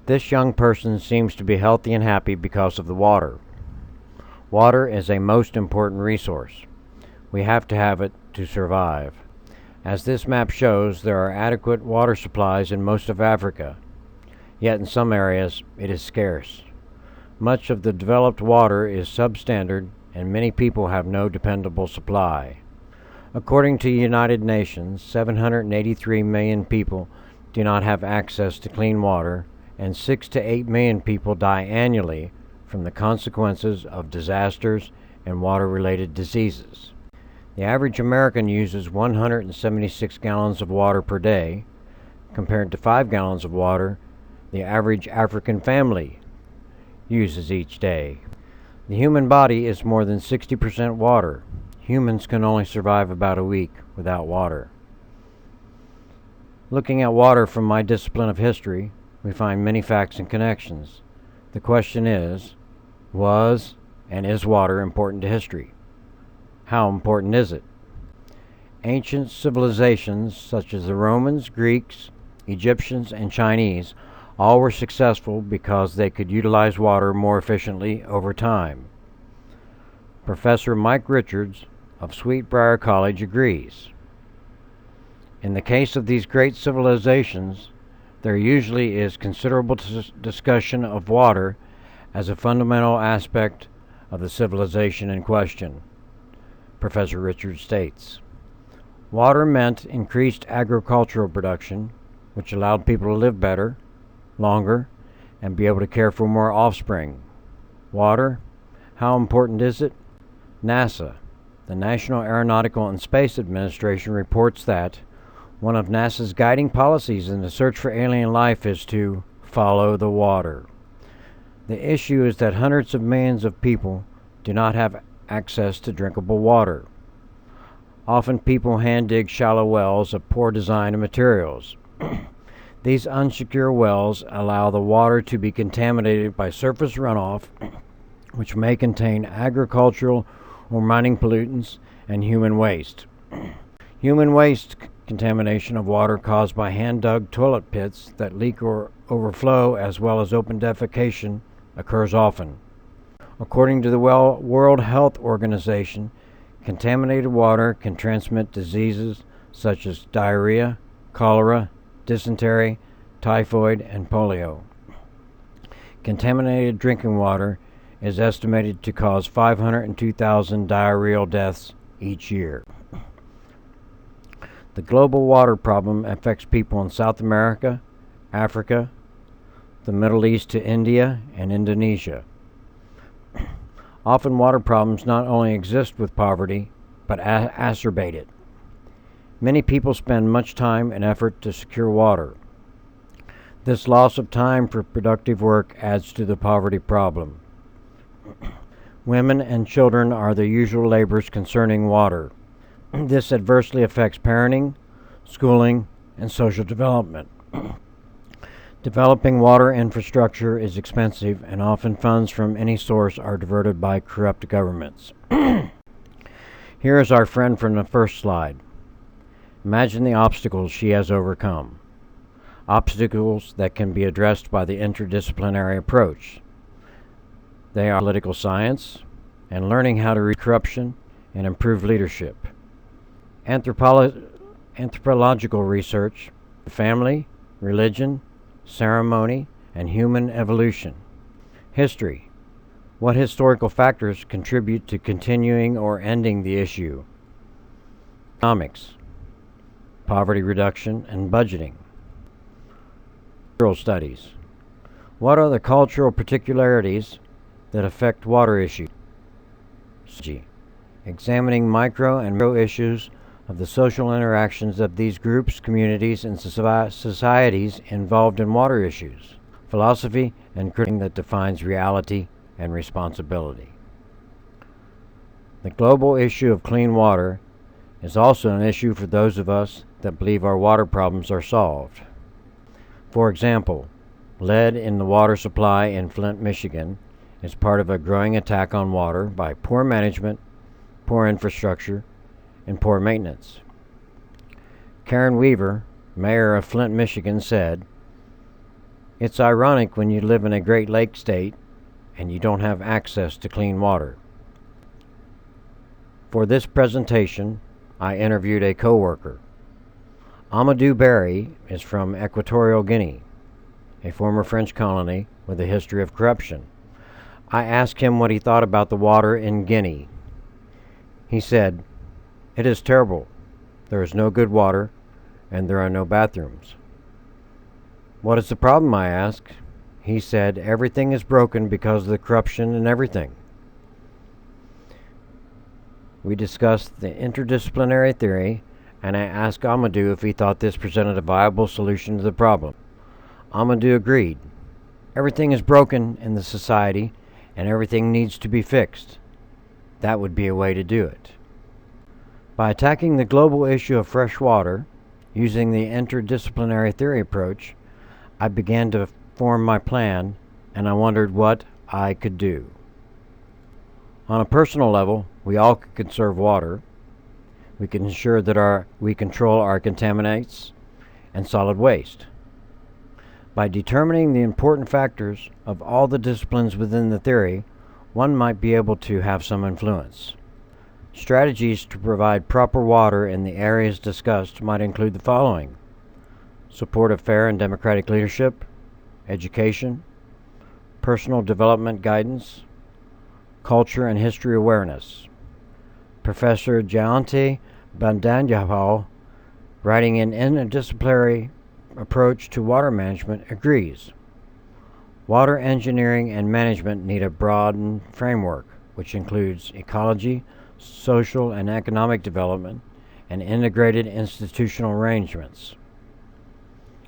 This young person seems to be healthy and happy because of the water. Water is a most important resource. We have to have it to survive. As this map shows, there are adequate water supplies in most of Africa, yet in some areas it is scarce. Much of the developed water is substandard, and many people have no dependable supply. According to the United Nations, 783 million people do not have access to clean water, and 6 to 8 million people die annually from the consequences of disasters and water-related diseases. The average American uses 176 gallons of water per day, compared to 5 gallons of water the average African family uses each day. The human body is more than 60% water. Humans can only survive about a week without water. Looking at water from my discipline of history, we find many facts and connections. The question is, was and is water important to history? How important is it? Ancient civilizations such as the Romans, Greeks, Egyptians, and Chinese all were successful because they could utilize water more efficiently over time. Professor Mike Richards of Sweetbriar College agrees. In the case of these great civilizations, there usually is considerable discussion of water as a fundamental aspect of the civilization in question. Professor Richards states, water meant increased agricultural production, which allowed people to live better, longer, and be able to care for more offspring. Water, how important is it? NASA, the National Aeronautical and Space Administration, reports that one of NASA's guiding policies in the search for alien life is to follow the water. The issue is that hundreds of millions of people do not have access to drinkable water. Often people hand dig shallow wells of poor design and materials. These unsecure wells allow the water to be contaminated by surface runoff, which may contain agricultural or mining pollutants and human waste. Human waste contamination of water caused by hand-dug toilet pits that leak or overflow, as well as open defecation, occurs often. According to the World Health Organization, contaminated water can transmit diseases such as diarrhea, cholera, dysentery, typhoid, and polio. Contaminated drinking water is estimated to cause 502,000 diarrheal deaths each year. The global water problem affects people in South America, Africa, the Middle East to India, and Indonesia. Often water problems not only exist with poverty, but exacerbate it. Many people spend much time and effort to secure water. This loss of time for productive work adds to the poverty problem. Women and children are the usual laborers concerning water. This adversely affects parenting, schooling, and social development. Developing water infrastructure is expensive, and often funds from any source are diverted by corrupt governments. Here is our friend from the first slide. Imagine the obstacles she has overcome. Obstacles that can be addressed by the interdisciplinary approach. They are political science and learning how to read corruption and improve leadership. Anthropological research, family, religion, ceremony, and human evolution. History. What historical factors contribute to continuing or ending the issue? Economics. Poverty reduction and budgeting. Cultural studies. What are the cultural particularities that affect water issues? Examining micro and macro issues of the social interactions of these groups, communities, and societies involved in water issues. Philosophy and criticism that defines reality and responsibility. The global issue of clean water is also an issue for those of us that believe our water problems are solved. For example, lead in the water supply in Flint, Michigan is part of a growing attack on water by poor management, poor infrastructure, and poor maintenance. Karen Weaver, mayor of Flint, Michigan, said, It's ironic when you live in a Great Lake state and you don't have access to clean water. For this presentation, I interviewed a coworker. Amadou Barry is from Equatorial Guinea, a former French colony with a history of corruption. I asked him what he thought about the water in Guinea. He said, "It is terrible. There is no good water, and there are no bathrooms." "What is the problem?" I asked. He said, "Everything is broken because of the corruption in everything." We discussed the interdisciplinary theory, and I asked Amadou if he thought this presented a viable solution to the problem. Amadou agreed. Everything is broken in the society, and everything needs to be fixed. That would be a way to do it. By attacking the global issue of fresh water, using the interdisciplinary theory approach, I began to form my plan, and I wondered what I could do. On a personal level, we all can conserve water. We can ensure that we control our contaminants and solid waste. By determining the important factors of all the disciplines within the theory, one might be able to have some influence. Strategies to provide proper water in the areas discussed might include the following: support of fair and democratic leadership, education, personal development guidance, culture and history awareness. Professor Jayante Bandanyapal, writing an interdisciplinary approach to water management, agrees. Water engineering and management need a broadened framework, which includes ecology, social and economic development, and integrated institutional arrangements.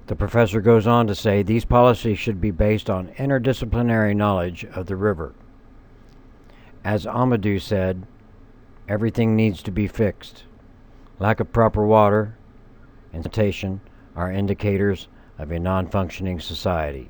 The professor goes on to say these policies should be based on interdisciplinary knowledge of the river. As Amadou said, everything needs to be fixed. Lack of proper water and sanitation are indicators of a non-functioning society.